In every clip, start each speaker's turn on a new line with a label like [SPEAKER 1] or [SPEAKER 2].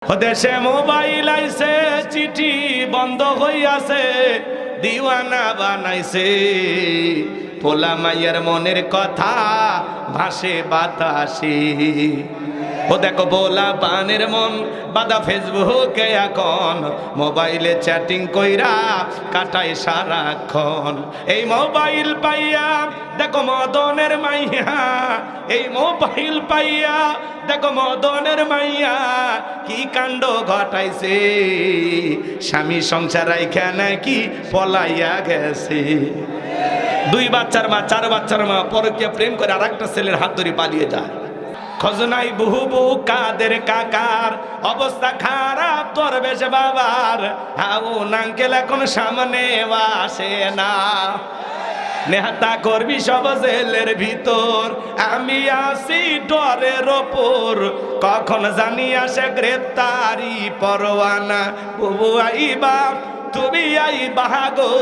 [SPEAKER 1] দেশে মোবাইল আইছে, চিঠি বন্ধ হইয়াছে, দিওয়ানা বানাইছে। পোলা মাইয়ের মনের কথা ভাসে বাতাসে। ও দেখো বোলা পানের মন বাদা ফেসবুকে এখন, মোবাইলে চ্যাটিং কইরা কাটায় সারাক্ষণ। এই মোবাইল পাইয়া দেখো মদনের মাইয়া, এই মোবাইল পাইয়া দেখো মদনের মাইয়া কি কাণ্ড ঘটাইছে। স্বামী সংসার রাইখা নাকি পলাইয়া গেছে। 2 বাচ্চার মা, 4 বাচ্চার মা পরকীয়া প্রেম করে আরেকটা ছেলের হাত ধরে পালিয়ে যায়। খজনাই বহু বহু কাদের কাকার অবস্থা খারাপ, তোর বেশ বাবার হাউ নাঙ্কেল এখন সামনে আসে না। নেহাতা করবি সব জেলের ভিতর, আমি আসি ডরের ওপর, কখন জানি আসে গ্রেপ্তারি পরোয়ানা। বুবু আইবা তুমি আই বাহাগো,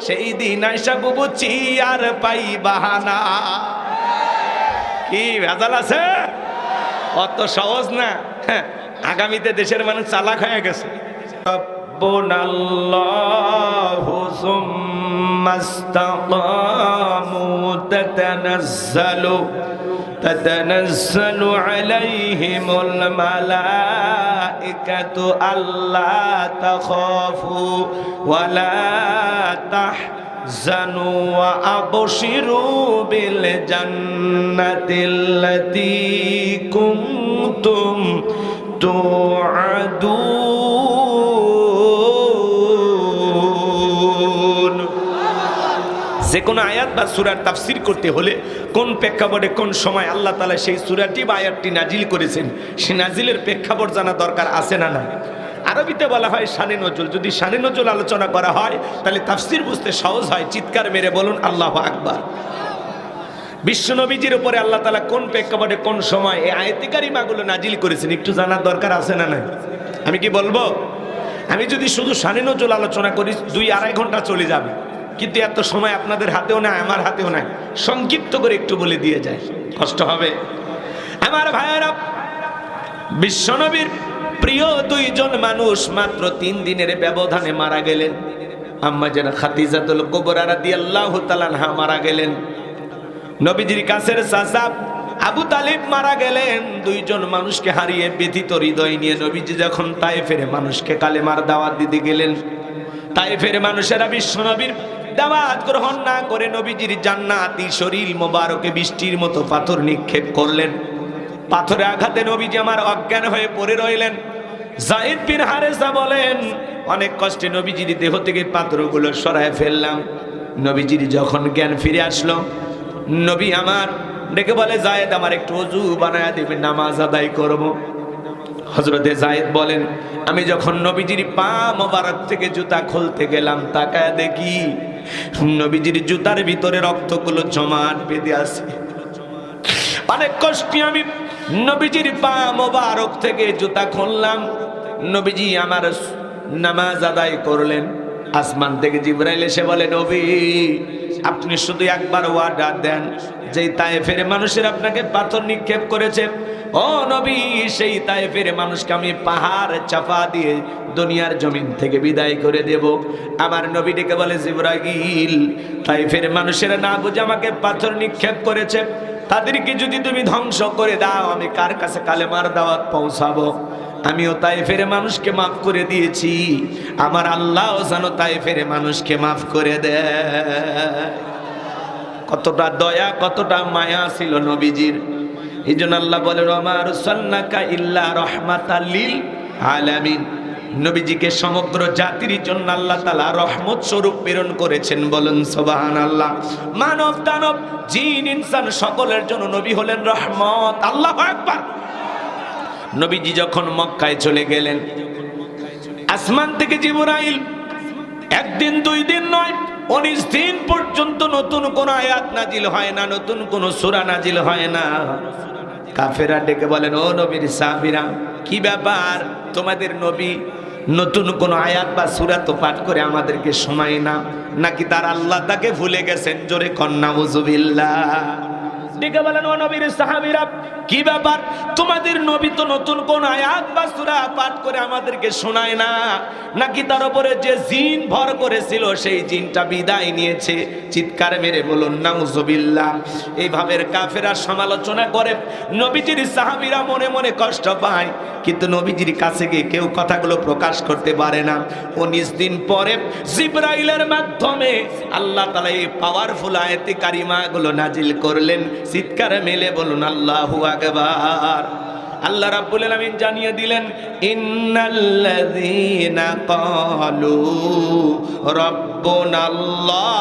[SPEAKER 1] সেই দিন আইসা বুবু চিয়ার পাই বাহানা। কি ভেজাল আছে? অত সহজ না। আগামীতে দেশের মানুষ চালাক হয়ে গেছে। রব্বুনাল্লাহু সুম্মাস্তাকামু তাতানাজ্জালু আলাইহিমুল মালাইকাতু আল্লা তাখাফু ওয়ালা তাহজানু ওয়া আবশিরু বিল জান্নাতিল্লাতী কুনতুম তুআদুন। যে কোনো আয়াত বা সূরার তাফসীর করতে হলে কোন প্রেক্ষাপটে কোন সময় আল্লাহ তাআলা সেই সূরাটি বা আয়াতটি নাজিল করেছেন, সে নাজিলের প্রেক্ষাপট জানা দরকার আছে না নাই? আরবিতে বলা হয় শানে নজুল। যদি শানে নজুল আলোচনা করা হয় তাহলে তাফসীর বুঝতে সহজ হয়। চিৎকার মেরে বলুন আল্লাহু আকবার। বিশ্বনবীজির উপরে আল্লাহ তাআলা কোন প্রেক্ষাপটে কোন সময় এই আয়াতে কারিমাগুলো নাজিল করেছেন একটু জানার দরকার আছে না নাই? আমি কি বলবো? আমি যদি শুধু শানে নজুল আলোচনা করি 2-2.5 ঘন্টা চলে যাবে, কিন্তু এত সময় আপনাদের হাতেও নাই, আমার হাতেও নাই। সংক্ষিপ্ত করে একটু বলে দিয়ে যায়, কষ্ট হবে। আমার ভাইয়েরা, বিশ্বনবীর প্রিয় 2 জন মানুষ মাত্র 3 দিনের ব্যবধানে মারা গেলেন। আম্মা জান খাদিজাতুল কুবরা রাদিয়াল্লাহু তাআলা আনহা মারা গেলেন। নবীজির কাছের চাচা আবু তালিব মারা গেলেন। 2 জন মানুষকে হারিয়ে ব্যথিত হৃদয় নিয়ে নবীজি যখন তায়েফের মানুষকে কালেমার দাওয়াত দিতে গেলেন, তায়েফের মানুষেরা বিশ্বনবীর দাওয়াত গ্রহণ না করে নবীজির জান্নাতি শরীর মোবারকে বৃষ্টির মতো পাথর নিক্ষেপ করলেন। পাথরে আঘাতে নবীজি আমার অজ্ঞান হয়ে পড়ে রইলেন। যায়েদ বিন হারেসা বলেন, অনেক কষ্টে নবীজির দেহ থেকে পাথরগুলো সরায় ফেললাম। নবীজির যখন জ্ঞান ফিরে আসলো, নবী আমার ডেকে বলে, যায়েদ আমার একটু ওযু বানায়া দিবেন, নামাজ আদায় করব। হযরতে যায়েদ বলেন, আমি যখন নবীজির পা মোবারক থেকে জুতা খুলতে গেলাম, তাকায় দেখি নবীজির জুতার ভিতরে রক্তগুলো জমাট বেঁধে আছে। অনেক কষ্টে আমি নবীজির পা মোবারক থেকে জুতা খুললাম। নবীজি আমার নামাজ আদায় করলেন। আসমান থেকে জিবরাইল এসে বলে, নবী আপনি শুধু একবার ওয়ার্ডার দেন, যেই তায়েফের মানুষের আপনাকে পাথর নিক্ষেপ করেছে, ও নবী সেই তায়েফের মানুষকে আমি পাহাড় চাপা দিয়ে দুনিয়ার জমিন থেকে বিদায় করে দেব। আমার নবী ডেকে বলে, জিবরাইল তায়েফের মানুষেরা না বুঝে আমাকে পাথর নিক্ষেপ করেছে, তাদেরকে যদি তুমি ধ্বংস করে দাও, আমি কার কাছে কালেমার দাওয়াত পৌঁছাবো? আমিও তায়েফের মানুষকে মাফ করে দিয়েছি, আমার আল্লাহও যেন তায়েফের মানুষকে মাফ করে দেয়। কতটা দয়া, কতটা মায়া ছিল নবীজির। এই জন্য আল্লাহ বলে, ওমা আরসালনাকা ইল্লা রাহমাতাল লিল আলামিন। নবীজিকে সমগ্র জাতির জন্য আল্লাহ তাআলা রহমত স্বরূপ প্রেরণ করেছেন। বলেন সুবহানাল্লাহ। মানব দানব জিন ইনসান সকলের জন্য নবী হলেন রহমত। আল্লাহু আকবার। নবীজি যখন মক্কায় চলে গেলেন, আসমান থেকে জিবরাইল 1 দিন 2 দিন নয় 19 দিন পর্যন্ত নতুন কোন আয়াত নাজিল হয় না, নতুন কোন সূরা নাজিল হয় না। কাফেররা ডেকে বলেন, ও নবীর সাহাবীরা, কি ব্যাপার তোমাদের নবী নতুন কোন আয়াত বা সূরা তো পাঠ করে আমাদেরকে শোনায় না, নাকি তার আল্লাহ তাকে ভুলে গেছেন? জোরে কন্না নাউযুবিল্লাহ। ডেকে বলেন, ও নবীর সাহাবীরা, কি ব্যাপার? তোমাদের নবী তো নতুন কোন আয়াত বা সূরা পাঠ করে আমাদেরকে শোনায় না, নাকি তার উপরে যে জিন ভর করেছিল সেই জিনটা বিদায় নিয়েছে? চিৎকার মেরে বলুন নাউজুবিল্লাহ। এইভাবে কাফেররা সমালোচনা করে, নবীজির সাহাবীরা মনে মনে কষ্ট পায়, কিন্তু নবীজির কাছে গিয়ে কেউ কথাগুলো প্রকাশ করতে পারে না। 19 দিন পরে জিবরাইলের মাধ্যমে আল্লাহ তাআলা এই পাওয়ারফুল আয়াতে কারিমাগুলো নাজিল করলেন। চিৎকার মেলে বলুন আল্লাহু আকবার। আল্লাহ রাব্বুল আলামিন জানিয়ে দিলেন, ইন্নাল্লাযীনা ক্বালু রাব্বুনাল্লাহ,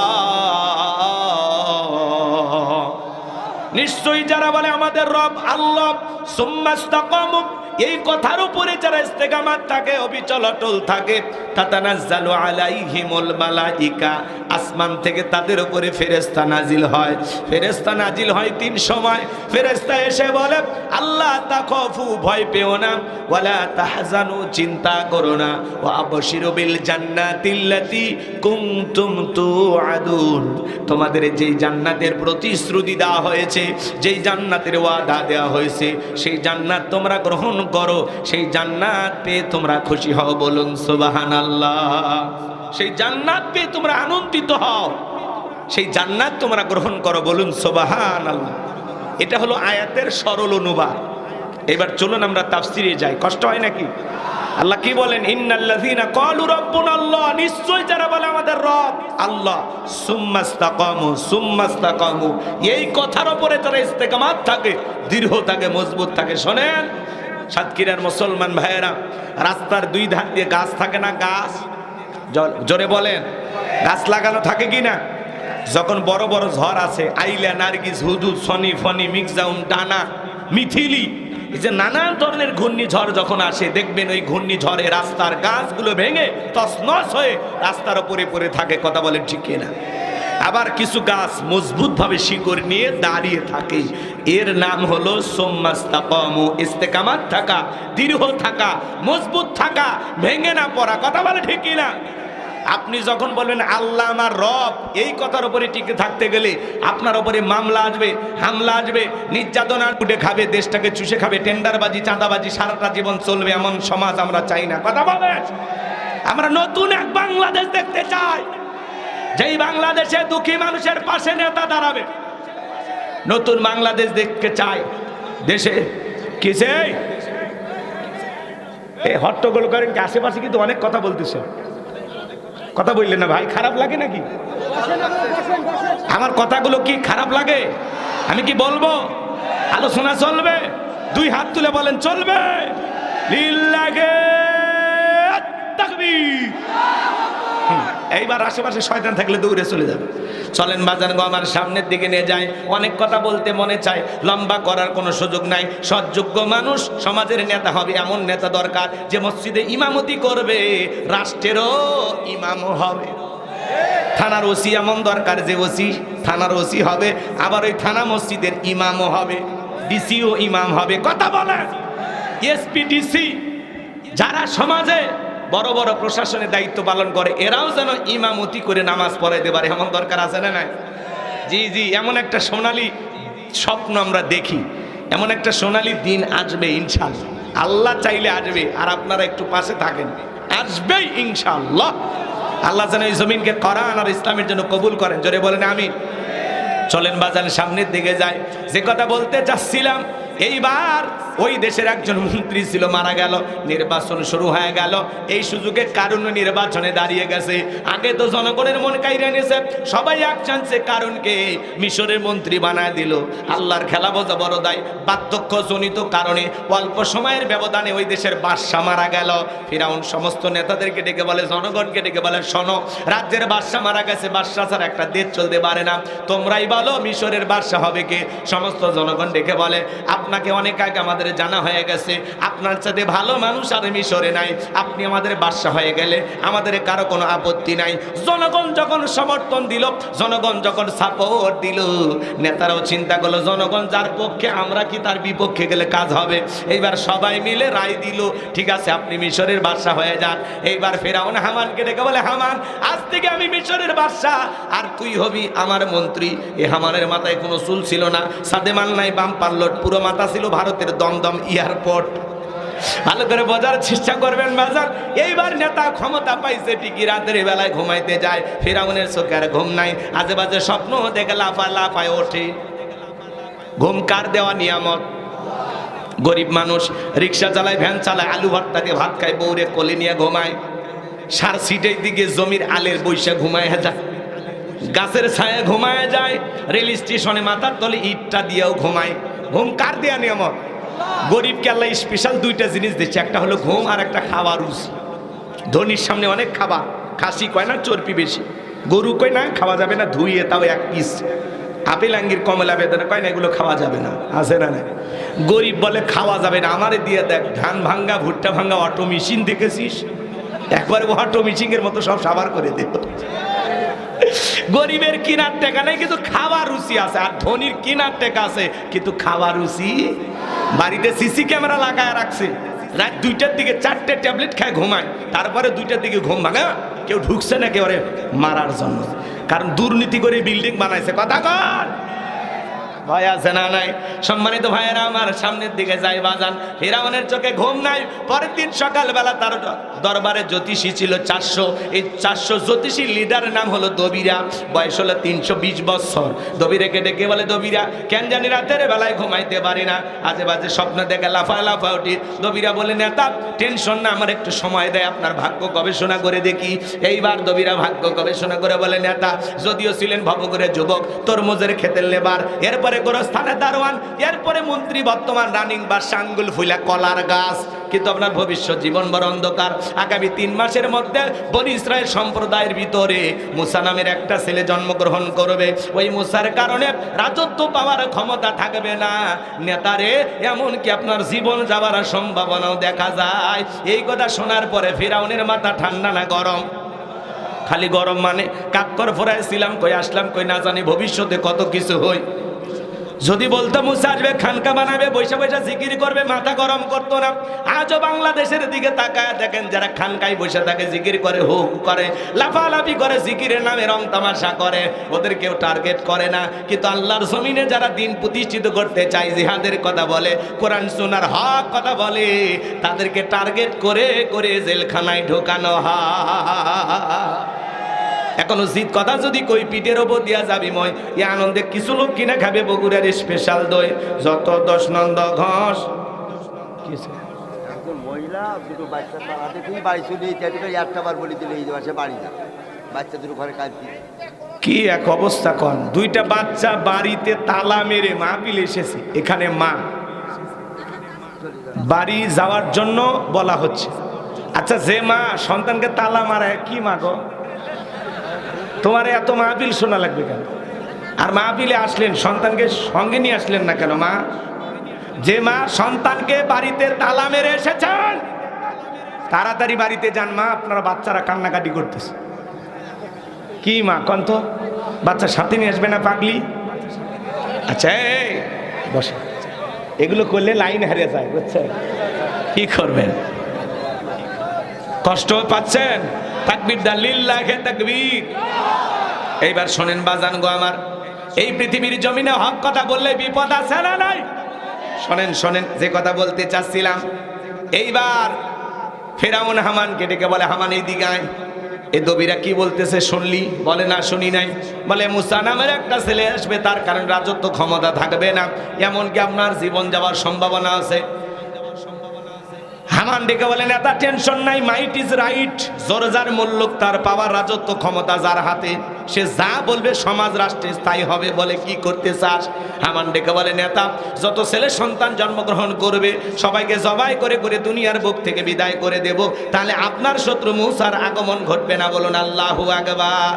[SPEAKER 1] নিশ্চয়ই যারা বলে আমাদের রব আল্লাহ, সুম্মাস্তাকামু, এই কথার উপরে যারা ইস্তেকামাত থাকে, অবিচল অটল থাকে, তাতানাজ্জালু আলাইহিমুল মালাইকা, আসমান থেকে তাদের উপরে ফেরেশতা নাজিল হয়। ফেরেশতা নাজিল হয় 3 সময়। ফেরেশতা এসে বলে, আল্লাহ তাখাফু, ভয় পেও না, ওয়ালা তাহজানু, চিন্তা করো না, ওয়া আবশিরু বিল জান্নাতিল্লাতী কুনতুম তুআদুন, তোমাদের যেই জান্নাতের প্রতিশ্রুতি দেওয়া হয়েছে, যেই জান্নাতের ওয়াদা দেওয়া হয়েছে, সেই জান্নাত তোমরা গ্রহণ করো, সেই জান্নাত পেয়ে তোমরা খুশি হও, বলুন সুবহানাল্লাহ। সেই জান্নাত পেয়ে তোমরা আনন্দিত হও, সেই জান্নাত তোমরা গ্রহণ করো, বলুন সুবহানাল্লাহ। এটা হলো আয়াতের সরল অনুবাদ। এবার চলুন আমরা তাফসিরে যাই, কষ্ট হয় নাকি? আল্লাহ কি বলেন, ইন্নাল্লাযীনা ক্বালু রাব্বুনাল্লাহ, নিশ্চয় যারা বলে আমাদের রব আল্লাহ, সুম্মাস্তাকামু, এই কথার উপরে যারা ইস্তেকামাত থাকে, দৃঢ় থাকে, মজবুত থাকে। শোনেন সাতক্ষীরার মুসলমান ভাইয়েরা, রাস্তার 2 ধার দিয়ে গাছ থাকে না? গাছ, জোরে বলেন, গাছ লাগানো থাকে কি না? যখন বড় বড় ঝড় আছে, আইলা, নার্গিস, হুদুদ, সনি, ফনি, মিক্সাউন, ডানা, মিথিলি, এই যে নানান ধরনের ঘূর্ণিঝড় যখন আসে, দেখবেন ওই ঘূর্ণিঝড়ে রাস্তার গাছগুলো ভেঙে তছনছ হয়ে রাস্তার উপরে পড়ে থাকে। কথা বলেন ঠিক কিনা? আবার কিছু গাছ মজবুত ভাবে শিকড় নিয়ে দাঁড়িয়ে থাকে। এর নাম হলো সুম্মাস্তাকামু, ইস্তেকামাত থাকা, দৃঢ় থাকা, মজবুত থাকা, ভেঙে না পড়া। কথা বলে ঠিক কিনা? আপনি যখন বলবেন আল্লাহ আমার রব, এই কথার উপরে টিকে থাকতে গেলে আপনার উপরে মামলা আসবে, হামলা আসবে, নির্যাতনা উঠে খাবে, দেশটাকে চুষে খাবে, টেন্ডারবাজি, চাঁদাবাজি, সারাটা জীবন চলবে। এমন সমাজ আমরা চাই না। কথা বলেন, আমরা নতুন এক বাংলাদেশ দেখতে চাই, যেই বাংলাদেশে দুঃখী মানুষের পাশে নেতা দাঁড়াবে। নতুন বাংলাদেশ দেখতে চাই। দেশে কিসে এই হট্টগোল করেন কি? আশেপাশে কিন্তু অনেক কথা বলতেছে, কথা বললেন না ভাই? খারাপ লাগে নাকি? আমার কথাগুলো কি খারাপ লাগে? আমি কি বলবো? আলোচনা চলবে? 2 হাত তুলে বলেন চলবে। লিল্লাহি তাকবীর। এইবার আশেপাশে শয়তান থাকলে দৌড়ে চলে যাবে। চলেন বাজান গো, আমার সামনের দিকে নিয়ে যায়। অনেক কথা বলতে মনে চায়, লম্বা করার কোনো সুযোগ নাই। সৎযোগ্য মানুষ, সমাজের নেতা হবে, এমন নেতা দরকার যে মসজিদে ইমামতি করবে, রাষ্ট্রেরও ইমাম হবে। থানার ওসি এমন দরকার যে ওসি থানার ওসি হবে, আবার ওই থানা মসজিদের ইমামও হবে, ডিসিও ইমাম হবে। কথা বলেন, এসপি, ডিসি, যারা সমাজে বড় বড় প্রশাসনের দায়িত্ব পালন করে, এরাও যেন ইমামতি করে নামাজ পড়াইতে পারে, এমন দরকার আছে না নাই? জি জি, এমন একটা সোনালী স্বপ্ন আমরা দেখি, এমন একটা সোনালী দিন আসবে ইনশাআল্লাহ। আল্লাহ চাইলে আসবে, আর আপনারা একটু পাশে থাকেন, আসবেই ইনশাআল্লাহ। আল্লাহ যেন এই জমিনকে কোরআন আর ইসলামের জন্য কবুল করেন। জোরে বলেন আমিন। চলেন বাজান সামনের দিকে যায়। যে কথা বলতে চাচ্ছিলাম, এইবার ওই দেশের একজন মন্ত্রী ছিল, মারা গেল, নির্বাচন শুরু হয়ে গেল। এই সুযোগে কারণ নির্বাচনে দাঁড়িয়ে গেছে। আগে তো জনগণের মন কাইরা নিয়েছে, সবাই এক চান্সে কারণকে মিশরের মন্ত্রী বানায় দিল। আল্লাহর খেলা বোঝা বড় দায়। বার্ধক্যজনিত কারণে অল্প সময়ের ব্যবধানে ওই দেশের বাদশা মারা গেল। ফিরাউন সমস্ত নেতাদেরকে ডেকে বলে, জনগণকে ডেকে বলে, শোনো, রাজ্যের বাদশা মারা গেছে, বাদশা ছাড়া একটা দেশ চলতে পারে না, তোমরাই বলো মিশরের বাদশা হবে কে? সমস্ত জনগণ ডেকে বলে, আপনাকে অনেক আগে আমাদের আমাদের জানা হয়ে গেছে আপনার সাথে ভালো মানুষ আর মিশরে নাই, আপনি আমাদের বাদশা হয়ে গেলে আমাদের কারো কোনো আপত্তি নাই। জনগণ যখন সমর্থন দিল, জনগণ যখন সাপোর্ট দিল, নেতারাও চিন্তা করলো জনগণ যার পক্ষে আমরা কি তার বিপক্ষে গেলে কাজ হবে। এইবার সবাই মিলে রায় দিল, ঠিক আছে আপনি মিশরের বাদশা হয়ে যান। এইবার ফেরাউন হামানকে ডেকে বলে, হামান আজ থেকে আমি মিশরের বাদশা আর তুই হবি আমার মন্ত্রী। এই হামানের মাথায় কোনো চুল ছিল না, সাদে মাল নাই, বাম পাল্লট, পুরো মাথা ছিল ভারতের দমদম এয়ারপোর্ট। ভালো করে বোঝার চেষ্টা করবেন বাজার। এইবার নেতা ক্ষমতা পাইছে ঠিকই, রাতের বেলায় ঘুমাইতে যায়, ফেরাউনের চোখে আর ঘুম নাই, আজে বাজে স্বপ্ন দেখে লাফায় ওঠে। ঘুম কার দেওয়া নিয়ামত? গরিব মানুষ রিক্সা চালায়, ভ্যান চালায়, আলু ভর্তা দিয়ে ভাত খায়, বউরে কোলে নিয়ে ঘুমায়, সার সিটের দিকে জমির আলের বৈশা ঘুমায় যায়, গাছের ছায়া ঘুমায় যায়, রেল স্টেশনে মাথার তলে ইটটা দিয়েও ঘুমায়। ঘুম কার দেয়া নিয়ামত? গরিবকে আল্লাহ স্পেশাল দুইটা জিনিস দিচ্ছে, একটা হলো ঘুম আর একটা খাওয়ার রুচি। ধনির সামনে অনেক খাবার, খাসি কয় না চর্বি বেশি, গরু কয় না খাওয়া যাবে না ধুইয়ে তাও এক পিস, আপেল আঙ্গির কমলা বেদনা কয় না এগুলো খাওয়া যাবে না, আছে না? গরিব বলে খাওয়া যাবে না, আমারে দিয়ে দেখ ধান ভাঙ্গা ভুট্টা ভাঙ্গা অটো মেশিন দেখেছিস, একবারে অটো মেশিনের মতো সব সাবার করে দেব। গরিবের কিনার টাকা নেই কিন্তু খাওয়ার রুচি আছে, আর ধনির কিনার টাকা আছে কিন্তু খাওয়ার রুচি। বাড়িতে সিসি ক্যামেরা লাগায় রাখছে, রাত 2টার দিকে 4টে ট্যাবলেট খায় ঘুমায়, তারপরে 2টার দিকে ঘুম ভাঙা, কেউ ঢুকছে না একেবারে মারার জন্য, কারণ দুর্নীতি করে বিল্ডিং বানাইছে। কথা কর ভয় আছে না নাই? সম্মানিত ভাইয়েরা আমার, সামনের দিকে যাই বাজান, ফেরাউনের চোখে ঘুম নাই। পরের দিন সকালবেলা তার দরবারে জ্যোতিষী ছিল 400, এই 400 জ্যোতিষীর লিডারের নাম হলো দবিরা, বয়স হলো 320 বছর। দবিরাকে ডেকে বলে, দবিরা কেন জানি রাতের বেলায় ঘুমাইতে পারি না, আজে বাজে স্বপ্ন দেখে লাফা উঠি। দবিরা বলে, নেতা টেনশন না, আমার একটু সময় দেয়, আপনার ভাগ্য গবেষণা করে দেখি। এইবার দবিরা ভাগ্য গবেষণা করে বলে, নেতা যদিও ছিলেন ভবঘুরে যুবক, তরমুজের ক্ষেতের লেবার, এরপরে গোরস্থানের দারোয়ান, এরপরে মন্ত্রী, বর্তমান রানিং বা আঙ্গুল ফুলা কলার গাছ, কিন্তু আপনার ভবিষ্যৎ জীবন বড় অন্ধকার। আগামী 3 মাসের মধ্যে বনি ইসরায়েল সম্প্রদায়ের ভিতরে মুসা নামের একটা ছেলে জন্মগ্রহণ করবে, ওই মুসার কারণে রাজত্ব পাওয়ার ক্ষমতা থাকবে না নেতারে, এমনকি আপনার জীবন যাওয়ার সম্ভাবনাও দেখা যায়। এই কথা শোনার পরে ফিরাউনের মাথা ঠান্ডা না গরম? খালি গরম মানে কাক্কর ফোরাইছিলাম, কই আসলাম, কই না জানি ভবিষ্যতে কত কিছু হই। যদি বলতো মুসা আসবে, খানকা বানাবে, বৈশা বৈশা জিকির করবে, মাথা গরম করতো না। আজও বাংলাদেশের দিকে তাকায় দেখেন, যারা খানকায় বসে থাকে, জিকির করে, হুক করে, লাফালাফি করে, জিকিরের নামে রং তামাশা করে, ওদের কেউ টার্গেট করে না। কিন্তু আল্লাহর জমিনে যারা দিন প্রতিষ্ঠিত করতে চায়, জিহাদের কথা বলে, কোরআন সুন্নাহর হক কথা বলে, তাদেরকে টার্গেট করে করে জেলখানায় ঢোকানো হয়। এখন উচিত কথা যদি কই, পিঠের ওপর দিয়া যাবি মই, এ আনন্দে কিছু লোক কিনা খাবে বগুড়ার স্পেশাল দই, যত 10 নন্দ ঘষ।
[SPEAKER 2] মহিলা দুটো বাচ্চা তারা দেখেই বাড়ি চলে যেতে, একটা বার বলে দিলে এই মাসে বাড়ি যা, বাচ্চা দুটো ঘরে কাজ দিই।
[SPEAKER 1] কি এক অবস্থা কন, 2টা বাচ্চা বাড়িতে তালা মেরে মাহফিল এসেছে, এখানে মা বাড়ি যাওয়ার জন্য বলা হচ্ছে। আচ্ছা, যে মা সন্তানকে তালা মারায়, কি মা গো, তোমার এত মাহফিল শোনা লাগবে কেন? আর মাহফিলে আসলেন, সন্তানকে সঙ্গে নিয়ে আসলেন না কেন? মা, যে মা সন্তানকে বাড়িতে তালা মেরে এসেছেন, তাড়াতাড়ি বাড়িতে যান মা, আপনারা বাচ্চারা কান্নাকাটি করতেছে। কি মা কন্ত, বাচ্চা সাথে নিয়ে আসবে না পাগলি? আচ্ছা এই বসে, এগুলো করলে লাইন হারিয়ে যায়, বুঝছেন? কি করবেন? কষ্ট পাচ্ছেন? তাকবীর দান, লিল্লাহি তাকবীর। এইবার শোনেন বাজান গো আমার, এই পৃথিবীর জমিনে হক কথা বললে বিপদ আছে না নাই? শোনেন শোনেন, যে কথা বলতে চাচ্ছিলাম, এইবার ফেরাউন হামানকে ডেকে বলে, হামান এই দিকে আয়। এ দবিরা কি বলতেছে শুনলি? বলে না শুনি নাই। বলে মুসা নামের একটা ছেলে আসবে, তার কারণে রাজত্ব ক্ষমতা থাকবে না, এমনকি আপনার জীবন যাওয়ার সম্ভাবনা আছে। হামান ডেকে বলে, নেতা টেনশন নাই, মাইট ইজ রাইট, জোরজার মুল্লুক, তার পাওয়ার রাজত্ব ক্ষমতা যার হাতে, সে যা বলবে সমাজ রাষ্ট্রে স্থায়ী হবে। বলে কি করতে চাস? হামান ডেকে বলে, নেতা যত ছেলে সন্তান জন্মগ্রহণ করবে সবাইকে জবাই করে করে দুনিয়ার বুক থেকে বিদায় করে দেব, তাহলে আপনার শত্রু মুসার আগমন ঘটবে না। বলুন আল্লাহু আকবার।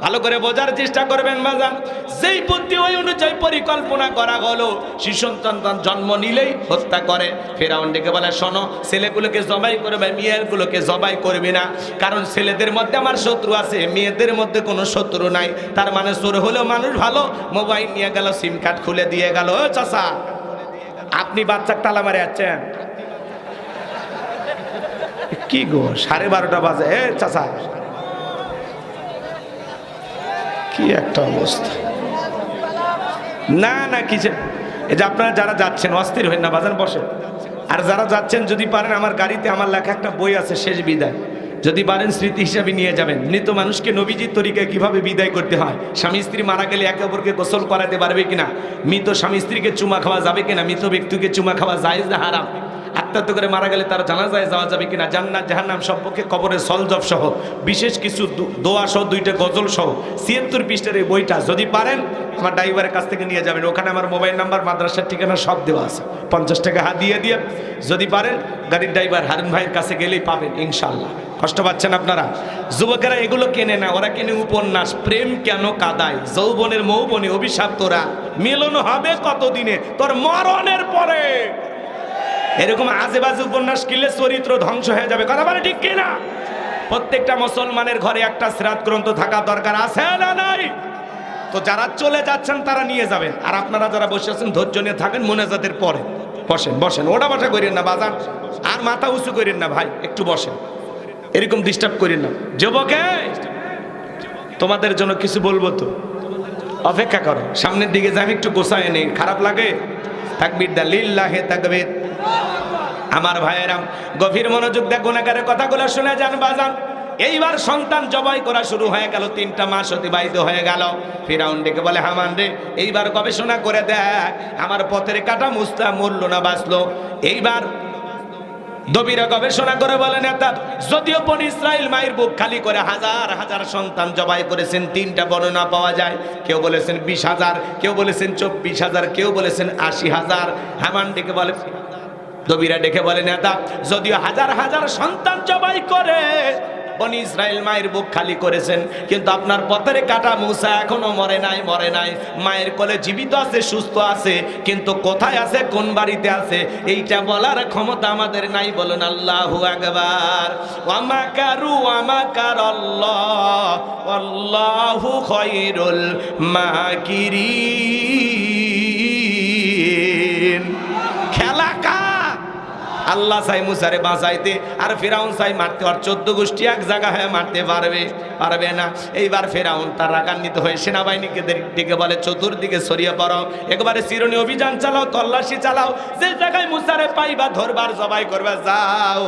[SPEAKER 1] ভালো করে বোঝার চেষ্টা করবেন বাজান। যেই বুদ্ধি ওই অনুযায়ী পরিকল্পনা করা হলো, শিশু সন্তান জন্ম নিলেই হত্যা করে। ফেরাউন ডেকে বলে, শোনো, ছেলেগুলোকে জবাই করবে, মেয়েগুলোকে জবাই করবি না, কারণ ছেলেদের মধ্যে আমার শত্রু আছে, মেয়েদের মধ্যে কোনো শত্রু নাই। তার মানে চোর হলেও মানুষ ভালো। মোবাইল নিয়ে গেল, সিম কার্ড খুলে দিয়ে গেল। ও চাচা, আপনি বাচ্চার তালা মারে যাচ্ছেন কি গো? 12:30 বাজে। এ চাচা, কি একটা অবস্থা! না না কিছু, এই যে আপনারা যারা যাচ্ছেন অস্থির হন না বাজান, বসে। আর যারা যাচ্ছেন যদি পারেন, আমার গাড়িতে আমার লেখা একটা বই আছে, শেষ বিদায়, যদি পারেন স্মৃতি হিসাবে নিয়ে যাবেন। মৃত মানুষকে নবীজির তরিকায় কিভাবে বিদায় করতে হয়, স্বামী স্ত্রী মারা গেলে একে অপরকে গোসল করাতে পারবে কিনা, মৃত স্বামী স্ত্রীকে চুমা খাওয়া যাবে কিনা, মৃত ব্যক্তিকে চুমা খাওয়া জায়েজ না হারাম, আত্মাত্ম করে মারা গেলে তার জানাজায় যাওয়া যাবে কিনা, জান্নাত জাহান্নাম সম্পর্কে কবরের সলজব সহ বিশেষ কিছু দোয়া সহ 2টা গজল সহ 76 পৃষ্ঠার এই বইটা যদি পারেন আমার ড্রাইভারের কাছ থেকে নিয়ে যাবেন। ওখানে আমার মোবাইল নাম্বার, মাদ্রাসার ঠিকানা সব দেওয়া আছে। 50 টাকা হাত দিয়ে যদি পারেন গাড়ির ড্রাইভার হারুন ভাইয়ের কাছে গেলেই পাবেন ইনশাল্লাহ। কষ্ট পাচ্ছেন আপনারা? যুবকেরা এগুলো কেনে না, ওরা কেনে উপন্যাস। প্রেম কেন কাদায়, যৌবনের মৌবনে অভিশাপ তোরা, মিলন হবে কতদিনে, তোর মরণের পরে। এরকম আজে বাজে উপন্যাস কিনলে চরিত্র ধ্বংস হয়ে যাবে। কথা বলে ঠিক কিনা? প্রত্যেকটা মুসলমানের ঘরে একটা সিরাত গ্রন্থ থাকা দরকার, আছে না নাই? তো যারা চলে যাচ্ছেন তারা নিয়ে যাবেন, আর আপনারা যারা বসে আছেন ধৈর্য নিয়ে থাকেন, মোনাজাতের পরে বসেন। বসেন, ওটা বসা করেন না বাজান, আর মাথা উঁচু করেন না ভাই, একটু বসেন, এরকম ডিস্টার্ব করেন না। যুবকে, তোমাদের জন্য কিছু বলবো, তো অপেক্ষা করো, সামনের দিকে যাই, একটু গোছায় নেই, খারাপ লাগে। তাকবীর দা লিল্লাহে তাকবীর। আমার ভাইয়েরাম, গভীর মনোযোগ দিয়ে গুনাহগারের কথাগুলো শুনে যান বাজান। এইবার সন্তান জবাই করা শুরু হয়ে গেল, 3টা মাস অতিবাহিত হয়ে গেল। ফিরাউন ডেকে বলে, হামান রে, এইবার গবেষণা করে দেখ আমার পথের কাটা মুস্তা মরল না বাঁচলো। এইবার দবিরা গবেষণা করে বলে, নেতা, যদিও বনি ইসরাইল মায়ের বুক খালি করে হাজার হাজার সন্তান জবাই করেছেন, 3টা বর্ণনা পাওয়া যায়। কেউ বলেছেন 20,000, কেউ বলেছেন 24,000, কেউ বলেছেন 80,000। হামান ডেকে বলে, দবিরা ডেকে বলে, নেতা, যদিও হাজার হাজার সন্তান জবাই করে বনি ইসরাইল মায়ের বুক খালি করেছেন, কিন্তু আপনার পথের কাটা মূসা এখনো মরে নাই, মরে নাই, মায়ের কোলে জীবিত আছে, সুস্থ আছে, কিন্তু কোথায় আছে, কোন বাড়িতে আছে, এইটা বলার ক্ষমতা আমাদের নাই। বলুন আল্লাহু আকবার। ওয়া মাকারু ওয়া মাকারাল্লাহ ওয়াল্লাহু খায়রুল মাকিরিন। খেলা আল্লাহ চাই মুসারে বাঁচাইতে, আর ফেরাউন চাই মারতে। আর 14 গোষ্ঠী এক জায়গা হয়ে মারতে পারবে না। এইবার ফেরাউন তার রাগান্বিত হয়ে সেনাবাহিনীকে ডেকে বলে, চতুর্দিকে ছড়িয়ে পড়ো, একবারে চিরুনি অভিযান চালাও, তল্লাশি চালাও, যে জায়গায় মুসারে পাইবা ধরবার, জবাই করবা, যাও।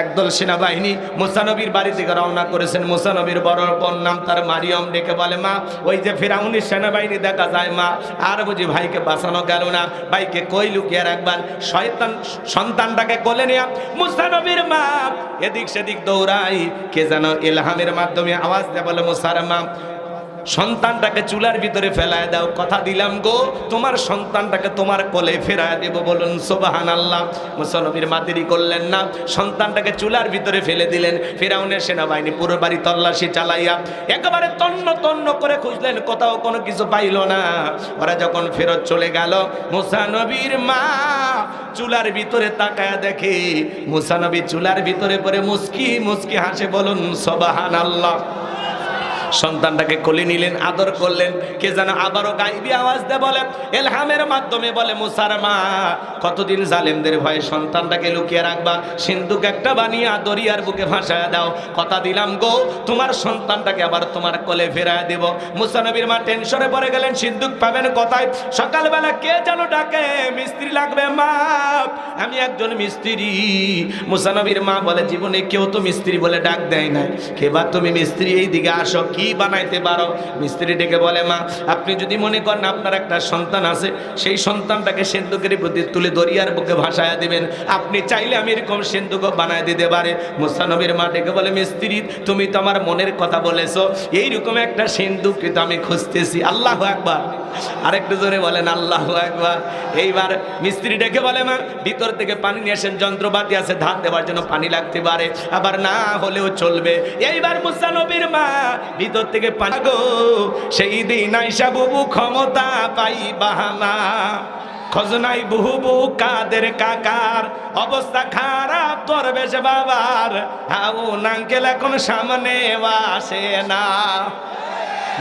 [SPEAKER 1] একদল সেনাবাহিনী মুসা নবীর বাড়ি থেকে রওনা করেছেন। মুসা নবীর বড় বোন নাম তার মারিয়ম, ডেকে বলে, মা, ওই যে ফেরাউনের সেনাবাহিনী দেখা যায় মা, আর বুঝি ভাইকে বাঁচানো গেল না, ভাইকে কই লুকিয়ে রাখবেন। শয়তান সন্তানটাকে কোলে নিয়ে মুসা নবীর মা এদিক সেদিক দৌড়াই, কে যেন ইলহামের মাধ্যমে আওয়াজ দেয়, বলে, মুসার মা, সন্তানটাকে চুলার ভিতরে ফেলায় দাও, কথা দিলাম গো, তোমার সন্তানটাকে তোমার কোলে ফেরায় দেব। বলুন সুবহানাল্লাহ। মুসা নবীর মা দেরি করলেন না, সন্তানটাকে চুলার ভিতরে ফেলে দিলেন। ফিরাউনের সেনাবাহিনী পুরো বাড়ি তল্লাশি চালাইয়া একেবারে তন্ন তন্ন করে খুঁজলেন, কোথাও কোনো কিছু পাইল না। ওরা যখন ফেরত চলে গেল, মুসা নবীর মা চুলার ভিতরে তাকায়া দেখে মুসা নবী চুলার ভিতরে পড়ে মুস্কি মুস্কি হাসে। বলুন সুবহানাল্লাহ। সন্তানটাকে কোলে নিলেন, আদর করলেন। কে যেন আবারও গাইবি আওয়াজ দেয়, বলে, এলহামের মাধ্যমে বলে, মুসার মা, কতদিন জালেমদের ভয়ে সন্তানটাকে লুকিয়ে রাখবা, সিন্ধুক একটা বানিয়ে দরিয়ার বুকে ভাসায় দাও, কথা দিলাম গো, তোমার সন্তানটাকে আবার তোমার কোলে ফেরায় দেব। মুসা নবীর মা টেনশনে পড়ে গেলেন, সিন্ধুক পাবেন কোথায়? সকালবেলা কে যেন ডাকে, মিস্ত্রি লাগবে মা, আমি একজন মিস্ত্রি। মুসা নবীর মা বলে, জীবনে কেউ তো মিস্ত্রি বলে ডাক দেয় না, কে বা তুমি মিস্ত্রি, এই দিকে আসো, কি বানাইতে পারো? মিস্ত্রি ডেকে বলে, মা, আপনি যদি মনে করেন আপনার একটা সন্তান আছে, সেই সন্তানটাকে সিন্ধুকের প্রতি তুলে দরিয়ার বুকে ভাসায়া দিবেন, আপনি চাইলে আমি এরকম সিন্ধুক বানায় দিতে পারে। মুসা নবীর মা ডেকে বলে, মিস্ত্রি, তুমি তো আমার মনের কথা বলেছো, এইরকম একটা সিন্ধুক কিন্তু আমি খুঁজতেছি। আল্লাহু আকবার। আরেকটু জোরে বলেন আল্লাহু আকবার। এইবার মিস্ত্রি ডেকে বলে, মা, ভিতর থেকে পানি নিয়ে আসেন, যন্ত্রপাতি আছে, ধার দেওয়ার জন্য পানি লাগতে পারে, আবার না হলেও চলবে। এইবার মুসা নবীর মা ভিতর থেকে পানি গো সেই দিন আইসা বুবু ক্ষমতা পাই বাহানা খজনাই বুবু কাদের কাকার অবস্থা খারাপ দরবেশ বাবার হাউ নাঙ্কেল এখন সামনে আসে না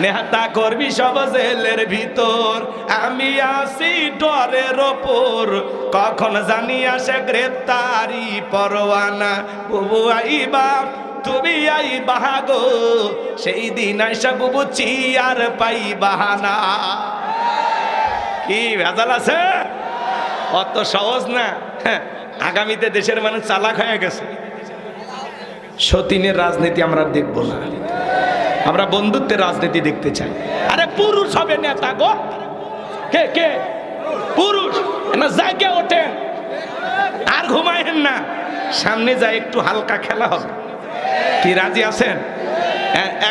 [SPEAKER 1] নেহাতা করবি সব জেলের ভিতর আমি আসি ডরের ওপর কখন জানি আসে গ্রেপ্তারি পরোয়ানা বুবু আইবা তুমি আই বাহাগো সেই দিন আইসা বুবু চিয়ার পাই বাহানা কি ভেজাল আছে অত সহজ না আগামীতে দেশের মানুষ চালাক হয়ে গেছে সতীনের রাজনীতি আমরা দেখব না আমরা বন্ধুত্বের রাজনীতি দেখতে চাই আরে পুরুষ হবে নেতা গো কে কে পুরুষ না জায়গা ওঠেন আর ঘুমায়েন না সামনে যায় একটু হালকা খেলা হবে কি রাজি আছেন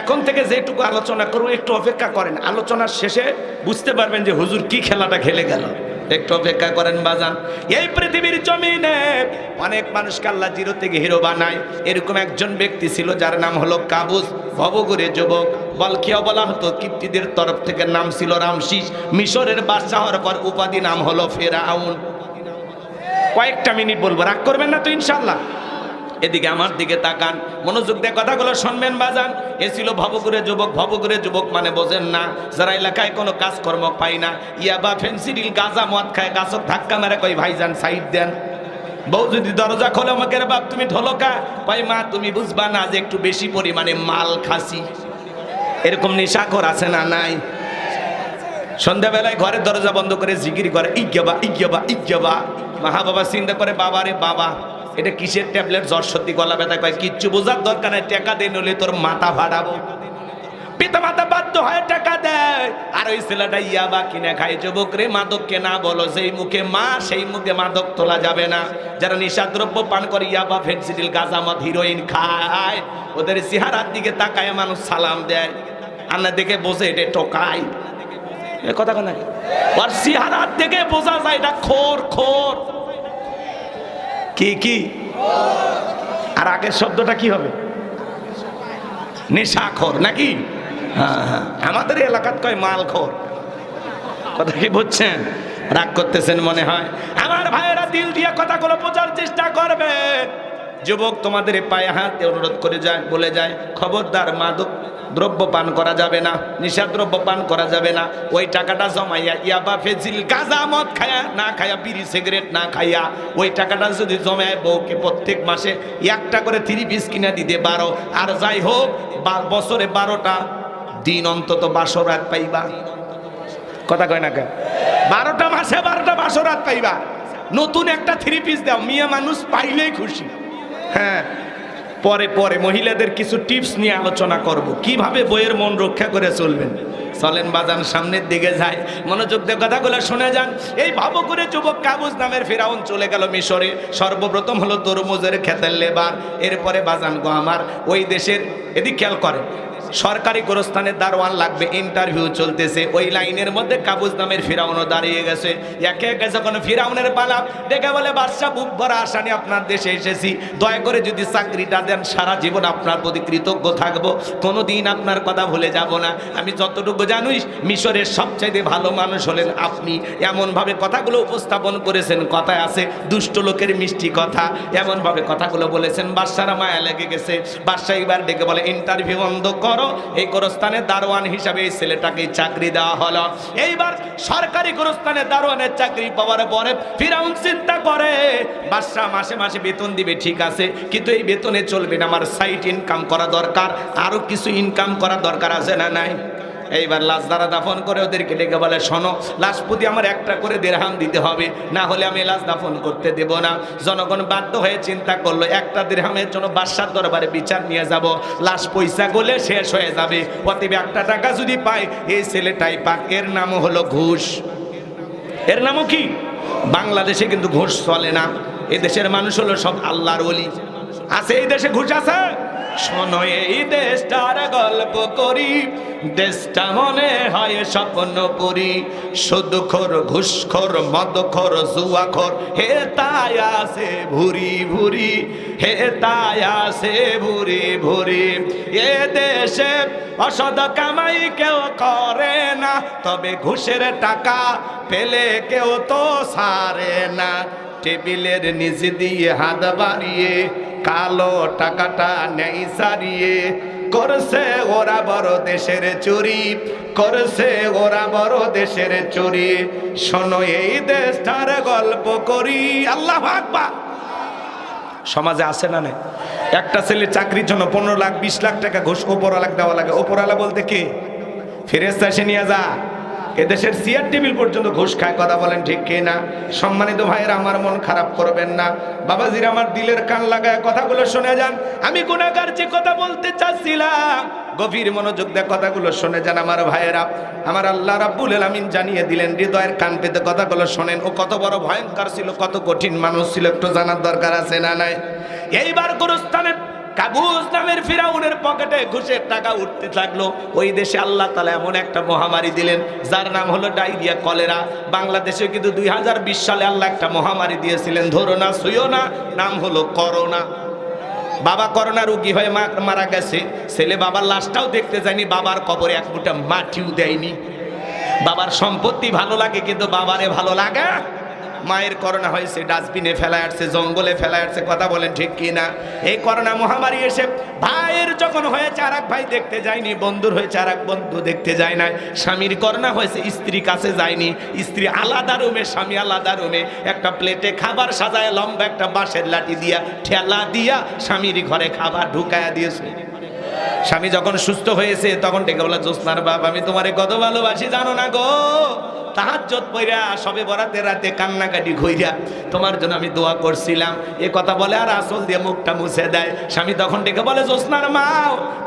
[SPEAKER 1] এখন থেকে যেটুকু আলোচনা করবো একটু অপেক্ষা করেন আলোচনার শেষে বুঝতে পারবেন যে হুজুর কি খেলাটা খেলে গেল একটু অপেক্ষা করেন বাজান এই পৃথিবীর জমিনে অনেক মানুষকে আল্লাহ জিরো থেকে হিরো বানায় এরকম একজন ব্যক্তি ছিল যার নাম হলো কাবুস ভবঘুরে যুবক বলকিয়া বলা হতো কিপ্তিদের তরফ থেকে নাম ছিল রামশিস মিশরের বাদশা হওয়ার পর উপাধি নাম হলো ফেরাউন কয়েকটা মিনিট বলবো রাগ করবেন না তো ইনশাল্লাহ এদিকে আমার দিকে তাকান মনোযোগ দিয়ে কথাগুলো শুনবেন বাজান এ ছিল ভবঘুরে যুবক ভবঘুরে যুবক মানে বোঝেন না যারা এলাকায় কোনো কাজকর্ম পাই না ইয়াবা ফেন্সিডিল গাঁজা মদ খায় গাছক ধাক্কা মেরে কই ভাইজান সাইড দেন বউ যদি দরজা খোলে আমাকে রে বাপ তুমি ঢোলকা কই মা তুমি বুঝবা না যে একটু বেশি পরিমাণে মাল খাসি এরকম নেশাখোর আছে না নাই সন্ধ্যাবেলায় ঘরের দরজা বন্ধ করে জিকির করে ইজ্ঞাবা ইজ্ঞাবা ইজ্ঞাবা মা বাবা চিন্তা করে বাবা রে বাবা এটা কিসের ট্যাবলেট জ্বর সর্দি গলা ব্যথা কয় কিচ্ছু বোঝার দরকার নাই টাকা দিয়ে নলে তোর মাথা ফাটাবো পিতা মাতা বাধ্য হয় টাকা দেয় আর ওই ছেলেটা ইয়াবা কিনে খায় যুবক রে মাদক কেনা বলো সেই মুখে মা সেই মুখে মাদক তোলা যাবে না যারা নিশাদ্রব্য পান করে ইয়াবা ফেন্সিডিল গাঁজা মদ হিরোইন খায় ওদের চেহারার দিকে তাকায় মানুষ সালাম দেয় আন্না দেখে বসে এটা টোকায় এ কথা কোন আর চেহারার দিকে বোঝা যায় এটা খোর খোর কি কি আর আগের শব্দটা কি হবে নেশাখোর নাকি হ্যাঁ আমাদের এলাকাত কয় মালখোর কথা কি বুঝছেন রাগ করতেছেন মনে হয় আমার ভাইয়েরা দিল দিয়ে কথাগুলো বোঝার চেষ্টা করবেন যুবক তোমাদের পায়ে হাতে অনুরোধ করে যায় বলে যায় খবরদার মাদক দ্রব্য পান করা যাবে না নিশাদ্রব্য পান করা যাবে না ওই টাকাটা জমাইয়া ইয়াবা ফেজিল গাঁজা মদ খায়া না খায়া বিড়ি সিগারেট না খাইয়া ওই টাকাটা যদি জমায় বউকে প্রত্যেক মাসে একটা করে 3 পিস কিনে দিতে 12 আর যাই হোক বছরে 12টা দিন অন্তত বাসরাত পাইবা কথা কয় না কেন 12টা মাসে 12টা বাসরাত পাইবা নতুন একটা 3 পিস দাও মিয়া মানুষ পাইলেই খুশি হ্যাঁ পরে পরে মহিলাদের কিছু টিপস নিয়ে আলোচনা করব কিভাবে বইয়ের মন রক্ষা করে চলবেন চলেন বাজান সামনের দিকে যায় মনোযোগ দিয়ে কথাগুলো শুনে যান এই ভবঘুরে যুবক কাবুস নামের ফেরাউন চলে গেল মিশরে সর্বপ্রথম হলো তরমুজের খেতের লেবার এরপরে বাজান গো আমার ওই দেশের এদিক খেয়াল করেন সরকারি গোরস্থানের দারোয়ান লাগবে ইন্টারভিউ চলতেছে ওই লাইনের মধ্যে কাবুস নামের ফিরাউনও দাঁড়িয়ে গেছে একে একে যখন ফিরাউনের পালা দেখে বলে বাদশা বুক ভরা আশা নিয়ে আপনার দেশে এসেছি দয়া করে যদি চাকরিটা দেন সারা জীবন আপনার প্রতি কৃতজ্ঞ থাকবো কোনোদিন আপনার কথা ভুলে যাব না আমি যতটুকু জানুই মিশরের সবচাইতে ভালো মানুষ হলেন আপনি এমনভাবে কথাগুলো উপস্থাপন করেছেন কথায় আছে দুষ্ট লোকের মিষ্টি কথা এমনভাবে কথাগুলো বলেছেন বাদশারা মায়া লেগে গেছে বাদশা এবার ডেকে বলে ইন্টারভিউ বন্ধ কর এই গোরস্থানের দারোয়ান হিসাবে এই ছেলেটাকে চাকরি দেওয়া হলো এইবার সরকারি গোরস্থানের দারোয়ানের চাকরি পাওয়ার পরে ফিরাউন চিন্তা করে বাদশা মাসে মাসে বেতন দিবে ঠিক আছে কিন্তু এই বেতনে চলবে না আমার সাইড ইনকাম করা দরকার আরো কিছু ইনকাম করা দরকার আছে না নাই এইবার লাশ দ্বারা দাফন করে ওদেরকে ডেকে বলে শোনো লাশ প্রতি আমার একটা করে দিরহাম দিতে হবে না হলে আমি লাশ দাফন করতে দেব না জনগণ বাধ্য হয়ে চিন্তা করলো একটা দিরহামের জন্য বাদশার দরবারে বিচার নিয়ে যাব লাশ পয়সা গলে শেষ হয়ে যাবে অতএব একটা টাকা যদি পাই এই ছেলেটাই পাক এর নাম হলো ঘুষ এর নামও কি বাংলাদেশে কিন্তু ঘুষ চলে না এই দেশের মানুষ হলো সব আল্লাহর ওলি আছে এই দেশে ঘুষ আছে শোনো এই দেশটার গল্প করি, দেশটা মনে হয় স্বপ্নপুরী। সুদখোর, ঘুষখোর, মদখোর, জুয়াখোর, হে তাই আছে ভুরি ভুরি, হে তাই আছে ভুরি ভুরি। এ দেশে অসৎ কামাই কেউ করে না, তবে ঘুষের টাকা পেলে কেউ তো ছাড়ে না। টেবিলের নিচে দিয়ে হাত বাড়িয়ে কালো টাকাটা নেই সারিয়ে, করছে ওরা বড় দেশের চুরি, করছে ওরা বড় দেশের চুরি। শোনো এই দেশটার গল্প করি। আল্লাহু আকবার। সমাজে আছে না নাই? একটা ছেলে চাকরির জন্য 15 লাখ 20 লাখ টাকা ঘুষ ওপরওয়ালা দেওয়া লাগে। ওপরওয়ালা বলতে কে? ফেরেশতা এসে নিয়ে যা। এদেশের চেয়ার টেবিল পর্যন্ত ঘুষ খায়। কথা বলেন ঠিক কে না? সম্মানিত ভাইয়েরা, আমার মন খারাপ করবেন না। বাবাজির আমার দিলের কান লাগায় কথাগুলো শুনে যান। আমি গুনাহগার যে কথা বলতে চাচ্ছিলাম, গভীর মনোযোগ দিয়ে কথাগুলো শুনে যান আমার ভাইয়েরা। আমার আল্লাহ রাব্বুল আলামিন জানিয়ে দিলেন, হৃদয়ের কান পেতে কথাগুলো শোনেন। ও কত বড় ভয়ঙ্কর ছিল, কত কঠিন মানুষ ছিল, একটু জানার দরকার আছে না নাই? এইবার গোরস্থানের কাবুস নামের ফিরাউনের পকেটে ঘুষের টাকা উঠতে থাকলো। ওই দেশে আল্লাহ তাআলা এমন একটা মহামারী দিলেন যার নাম হলো ডায়রিয়া, কলেরা। বাংলাদেশে কিন্তু 2020 সালে আল্লাহ একটা মহামারী দিয়েছিলেন, ধরো না ছুঁয়ো না, নাম হলো করোনা। বাবা করোনা রোগী হয়ে মারা গেছে। ছেলে বাবার লাশটাও দেখতে যায়নি, বাবার কবরে এক মুঠা মাটিও দেয়নি। বাবার সম্পত্তি ভালো লাগে কিন্তু বাবারে ভালো লাগে। মায়ের করোনা হয়েছে, ডাস্টবিনে ফেলা আসছে, জঙ্গলে ফেলা আসছে। কথা বলেন ঠিক কি না? এই করোনা মহামারী এসে ভাইয়ের যখন হয়েছে আর এক ভাই দেখতে যায়নি, বন্ধুর হয়েছে আর এক বন্ধু দেখতে যায় না। স্বামীর করোনা হয়েছে, স্ত্রী কাছে যায়নি, স্ত্রী আলাদা রুমে, স্বামী আলাদা রুমে। একটা প্লেটে খাবার সাজায় লম্বা একটা বাঁশের লাঠি দিয়া ঠেলা দিয়া স্বামীর ঘরে খাবার ঢুকায়া দিয়েছে। স্বামী যখন সুস্থ হয়েছে তখন ডেকে বলা, জ্যোৎস্নার বাপ, আমি তোমারে কত ভালোবাসি জানো না গো। তাহাজ্জুদ পইরা সবে বরাতের রাতে কান্নাকাটি কইরা তোমার জন্য আমি দোয়া করছিলাম। এ কথা বলে আর আসল দিয়ে মুখটা মুছে দেয়। স্বামী তখন ডেকে বলে, জ্যোৎস্নার মা,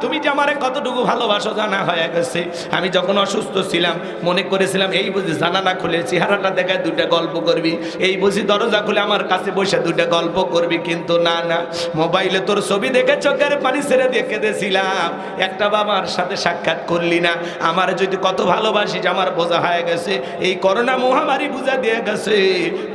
[SPEAKER 1] তুমি যে আমারে কতটুকু ভালোবাসো জানা হয়ে গেছে। আমি যখন অসুস্থ ছিলাম মনে করেছিলাম এই বুঝি জানালা খুলে চেহারাটা দেখায় দুইটা গল্প করবি, এই বুঝি দরজা খুলে আমার কাছে বসে দুইটা গল্প করবি, কিন্তু না না, মোবাইলে তোর ছবি দেখে চোখের পানি ছেড়ে দিয়ে কেঁদেছিলাম। একটা বাবার সাথে সাক্ষাৎ করলি না। আমার যদি কত ভালোবাসিস আমার বোঝা হয়ে গেছে। এই করোনা মহামারী বুঝা দিয়ে গেছে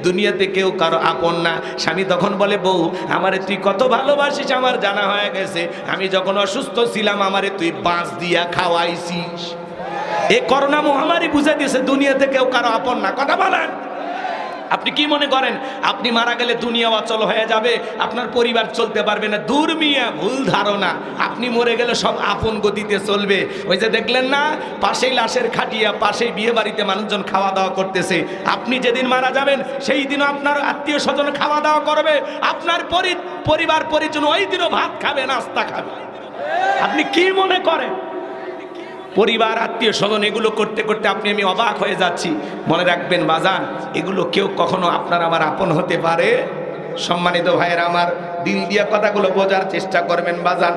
[SPEAKER 1] দুনিয়াতে কেউ কারো আপন না। স্বামী তখন বলে, বউ, আমারে তুই কত ভালোবাসিস আমার জানা হয়ে গেছে। আমি যখন অসুস্থ ছিলাম আমারে তুই বাঁশ দিয়া খাওয়াইছিস। এই করোনা মহামারী বুঝা দিয়েছে দুনিয়াতে কেউ কারো আপন না। কথা বলেন। আপনি কি মনে করেন আপনি মারা গেলে দুনিয়া অচল হয়ে যাবে, আপনার পরিবার চলতে পারবে না? দূর মিয়া, ভুল ধারণা। আপনি মরে গেলে সব আপন গতিতে চলবে। ওই যে দেখলেন না, পাশেই লাশের খাটিয়া, পাশেই বিয়ে বাড়িতে মানুষজন খাওয়া দাওয়া করতেছে। আপনি যেদিন মারা যাবেন সেই দিনও আপনার আত্মীয় স্বজন খাওয়া দাওয়া করবে, আপনার পরিবার পরিজন ওই দিনও ভাত খাবে, নাস্তা খাবে। আপনি কি মনে করেন? পরিবার, আত্মীয় স্বজন, এগুলো করতে করতে আপনি আমি অবাক হয়ে যাচ্ছি। মনে রাখবেন বাজান, এগুলো কেউ কখনো আপনার আমার আপন হতে পারে? সম্মানিত ভাইয়েরা আমার, দিল দিয়া কথাগুলো বোঝার চেষ্টা করবেন বাজান।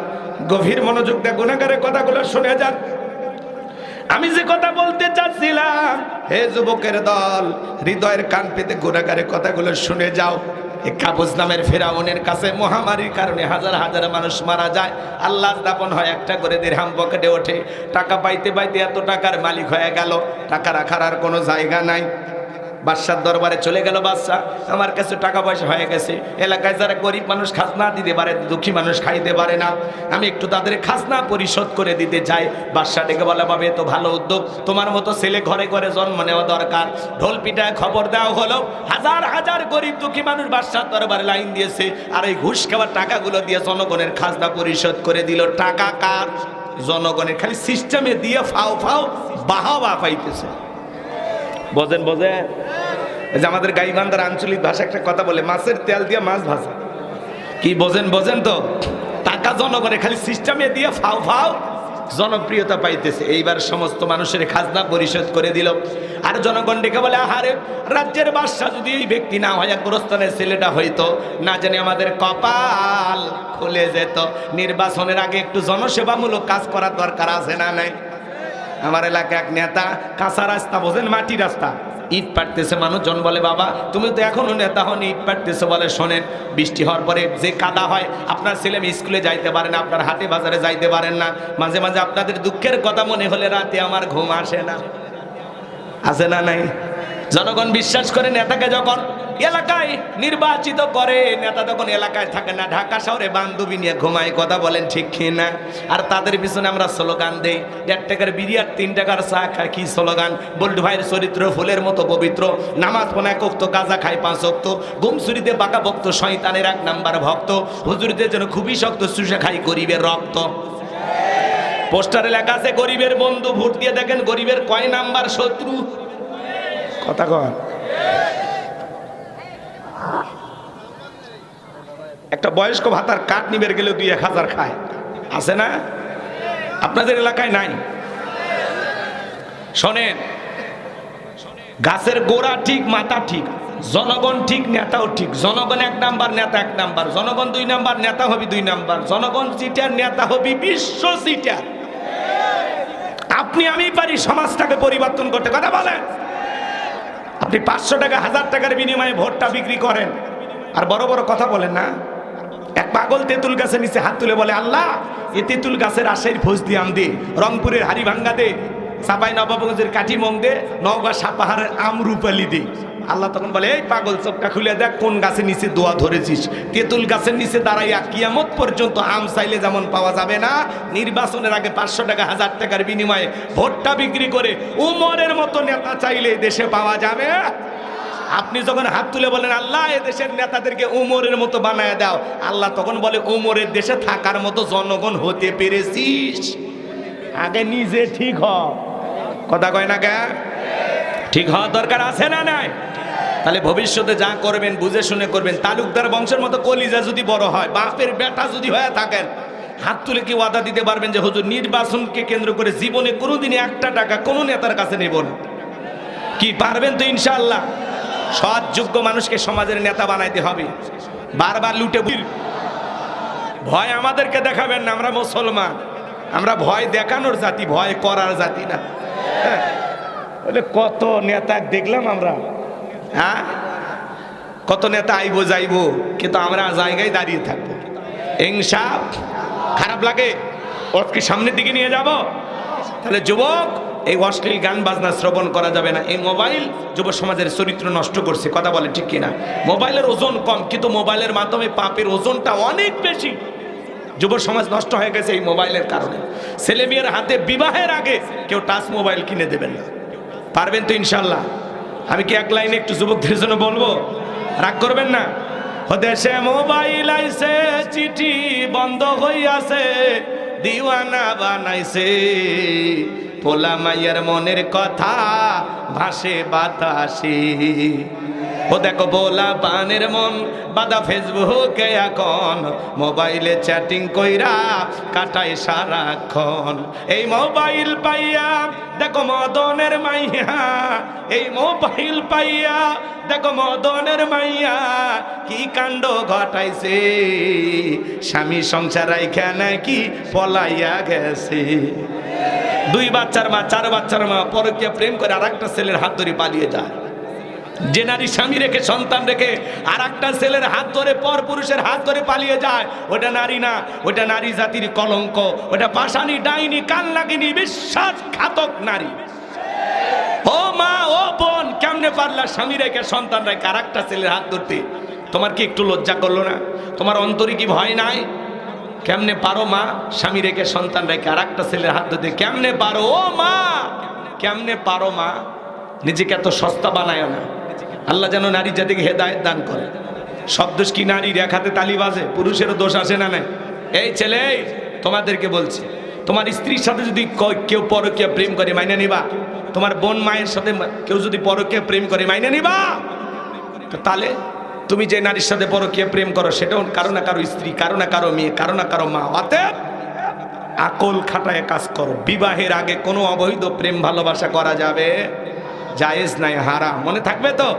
[SPEAKER 1] গভীর মনোযোগ দিয়ে গুনাহগারের কথাগুলো শুনে যান। আমি যে কথা বলতে চাচ্ছিলাম, হে যুবকের দল, হৃদয়ের কান পেতে গুনাহগারের কথাগুলো শুনে যাও। এই কাবুস নামের ফেরাউনের কাছে মহামারীর কারণে হাজার হাজার মানুষ মারা যায়, আল্লাহ দাপন হয়, একটা করে দিরহাম পকেটে ওঠে। টাকা পাইতে পাইতে এত টাকার মালিক হয়ে গেল, টাকা রাখার আর কোনো জায়গা নাই। বাদশার দরবারে চলে গেল, বাদশাহ, আমার কাছে টাকা পয়সা হয়ে গেছে, এলাকায় যারা গরিব মানুষ খাজনা দিতে পারে, দুঃখী মানুষ খাইতে পারে না, আমি একটু তাদের খাজনা পরিশোধ করে দিতে চাই। বাদশাহ ডেকে বলে, ভাবে তো ভালো উদ্যোগ, তোমার মতো ছেলে ঘরে ঘরে জন্ম নেওয়া দরকার। ঢোল পিটায় খবর দেওয়া হলো, হাজার হাজার গরিব দুঃখী মানুষ বাদশার দরবারে লাইন দিয়েছে, আর এই ঘুষ খাওয়ার টাকাগুলো দিয়ে জনগণের খাজনা পরিশোধ করে দিল। টাকা কার? জনগণের। খালি সিস্টেমে দিয়ে ফাও ফাও বাহাবা পাইতেছে। বোঝেন বোঝেন? এই যে আমাদের গাইবান্ধার আঞ্চলিক ভাষা একটা কথা বলে, মাছের তেল দিয়ে মাছ ভাজা। কি বোঝেন? বোঝেন তো? টাকা জনগণের, খালি সিস্টেমে দিয়ে ফাও ফাও জনপ্রিয়তা পাইতেছে। এইবার সমস্ত মানুষের খাজনা পরিশোধ করে দিল। আর জনগণ ডেকে বলে, আহারে, রাজ্যের বাদশা যদি এই ব্যক্তি না হয়, গোরস্থানের ছেলেটা হইতো, না জানি আমাদের কপাল খুলে যেত। নির্বাচনের আগে একটু জনসেবামূলক কাজ করার দরকার আছে না নাই? আমার এলাকায় এক নেতা কাঁচা রাস্তা, বোঝেন, মাটি রাস্তা, ইট পাড়তেছে, মানুষজন বলে বাবা তুমি তো এখনো নেতা হন, ইট পাড়তেছে। বলে শোনেন, বৃষ্টি হওয়ার পরে যে কাদা হয়, আপনার ছেলে মেয়ে স্কুলে যাইতে পারে না, আপনার হাটে বাজারে যাইতে পারেন না, মাঝে মাঝে আপনাদের দুঃখের কথা মনে হলে রাতে আমার ঘুম আসে না, আছে না নাই? জনগণ বিশ্বাস করে নেতাকে যখন এলাকায় নির্বাচিত করে, নেতা তখন এলাকায় থাকে না, ঢাকা শহরে বান্ধবী নিয়ে ঘুমায়, কথা বলেন ঠিক কিনা? আর তাদের পিছনে আমরা স্লোগান দেই, 1 টাকার বিড়ি আর 3 টাকার চা খায়। কি স্লোগান? বল্টু ভাইয়ের চরিত্র ফুলের মতো পবিত্র, নামাজ পড়ে 1 ওয়াক্ত, গাঁজা খায় 5 ওয়াক্ত, গুমসুরিতে বাঁকা ভক্ত, শয়তানের 1 নাম্বার ভক্ত, হুজুরিদের জন্য খুবই শক্ত, চুষে খাই গরিবের রক্ত। পোস্টারে লেখা আছে গরিবের বন্ধু, ভোট দিয়ে দেখেন গরিবের কয় নাম্বার শত্রু। কথা কর। একটা বয়স্ক ভাতার কাঠ নিবের গেলে 2-1000 খায়, আছে না? আপনাদের এলাকায় নাই? শোনেন, গাছের গোড়া ঠিক, মাথা ঠিক, জনগণ ঠিক, নেতাও ঠিক। জনগণ 1 নাম্বার, নেতা 1 নাম্বার, জনগণ 2 নাম্বার, নেতা হবি 2 নাম্বার, জনগণ চিটার, নেতা হবি বিশ্ব চিটার। আপনি আমি পারি সমাজটাকে পরিবর্তন করতে, কথা বলেন? আপনি 500 টাকা 1000 টাকার বিনিময়ে ভোটটা বিক্রি করেন আর বড় বড় কথা বলেন না। এক পাগল তেঁতুল গাছের নিচে হাত তুলে বলে, আল্লাহ এই তেঁতুল গাছের আশের ফৌজ দিয়ে আম দে, রংপুরের হাড়িভাঙ্গা দে, চাপাই নবাবগঞ্জের কাঠিমং দে, নওগাঁ সাপাহারের আমরুপালি দে। আল্লাহ তখন বলে, এই পাগল চোখটা খুলে দেখ কোন গাছের নিচে দোয়া ধরেছিস। তেঁতুল গাছের নিচে দাঁড়াইয়া কিয়ামত পর্যন্ত আম চাইলে যেমন পাওয়া যাবে না, নির্বাচনের আগে 500 টাকা 1000 টাকার বিনিময়ে ভোটটা বিক্রি করে উমরের মতো নেতা চাইলে দেশে পাওয়া যাবে। আপনি যখন হাত তুলে বলেন আল্লাহ এ দেশের নেতাদেরকে উমরের মতো বানায় দাও, আল্লাহ তখন বলে উমরের দেশে থাকার মতো জনগণ হতে পেরেছিস? আগে নিজে ঠিক হ। কথা কয় না কে? ঠিক হওয়া দরকার আছে না নাই? তাহলে ভবিষ্যতে যা করবেন বুঝে শুনে করবেন। তালুকদার বংশের মতো কলিজা যদি বড় হয়, বাপের বেটা যদি হয়ে থাকেন, হাত তুলে কি ওয়াদা দিতে পারবেন যে হুজুর নির্বাচনকে কেন্দ্র করে জীবনে কোনোদিনই 1টা টাকা কোনো নেতার কাছে নেব না? কি পারবেন তো ইনশাআল্লাহ? সৎ যোগ্য মানুষকে সমাজের নেতা বানাইতে হবে। বারবার লুটে ভয় আমাদেরকে দেখাবেন না, আমরা মুসলমান, আমরা ভয় দেখানোর জাতি, ভয় করার জাতি না। বলে কত নেতা দেখলাম আমরা, হ্যাঁ কত নেতা আইবো যাইবো, কিন্তু আমরা জায়গায় দাঁড়িয়ে থাকবো। ইনসাফ খারাপ লাগে, ওকে সামনের দিকে নিয়ে যাব। তাহলে যুবক, এই অশ্লীল গান বাজনা শ্রবণ করা যাবে না। এই মোবাইল যুব সমাজের চরিত্র নষ্ট করছে, কথা বলে ঠিক কিনা? মোবাইলের ওজন কম, কিন্তু মোবাইলের মাধ্যমে পাপের ওজনটা অনেক বেশি। যুব সমাজ নষ্ট হয়ে গেছে এই মোবাইলের কারণে। ছেলে মেয়ের হাতে বিবাহের আগে কেউ টাচ মোবাইল কিনে দেবেন না। পারবেন তো ইনশাল্লাহ? আমি কি 1 লাইনে একটু যুবকদের জন্য বলবো? রাগ করবেন না। দেশে মোবাইল আইছে, চিঠি বন্ধ হইয়াছে, দিওয়ানা বানাইছে, পোলা মাইয়ের মনের কথা ভাসে বাতাসে। ও দেখো পোলা পানের মন বাদা ফেসবুকে এখন, মোবাইলে চ্যাটিং কইরা কাটায় সারাক্ষণ। এই মোবাইল পাইয়া দেখো মদনের মাইয়া, এই মোবাইল পাইয়া দেখো মদনের মাইয়া কি কাণ্ড ঘটাইছে, স্বামী সংসার রাইখা নাকি পলাইয়া গেছে। 2 বাচ্চার মা, 4 বাচ্চার মা পরকীয়া প্রেম করে আরেকটা ছেলের হাত ধরে পালিয়ে যায়। যে নারী স্বামী রেখে সন্তান রেখে আরেকটা ছেলের হাত ধরে, পর পুরুষের হাত ধরে পালিয়ে যায়, ওটা নারী না, ওটা নারী জাতির কলঙ্ক, ওটা পাশানি, ডাইনি, কান লাগিনি, বিশ্বাসঘাতক নারী। ও মা, ও বোন, কেমনে পারলা স্বামী রেখে সন্তান রেখে আরেকটা ছেলের হাত ধরতে? তোমার কি একটু লজ্জা করলো না? তোমার অন্তরে কি ভয় নাই? কেমনে পারো মা স্বামী রেখে সন্তান রেখে আরেকটা ছেলের হাত ধরতে? কেমনে পারো? ও মা, কেমনে পারো মা? নিজেকে এত সস্তা বানায় না। আল্লাহ যেন নারী জাতিকে হেদায়েত দান করে। সব দোষ কি নারীর? এক হাতে তালি বাজে, পুরুষেরও দোষ আসে না নাই? এই ছেলে, তোমাদেরকে বলছি, তোমার স্ত্রীর সাথে যদি কেউ পরকীয়া প্রেম করে মাইনে নিবা? তোমার বোন মায়ের সাথে কেউ যদি পরকীয়া প্রেম করে মাইনে নিবা? তাহলে তুমি যে নারীর সাথে পরকীয়া প্রেম করো সেটাও কারো না কারো স্ত্রী, কারো না কারো মেয়ে, কারো না কারো মা। অতএব আকল খাটায় কাজ করো। বিবাহের আগে কোনো অবৈধ প্রেম ভালোবাসা করা যাবে জায়েজ নাই, হারাম। মনে থাকবে তো?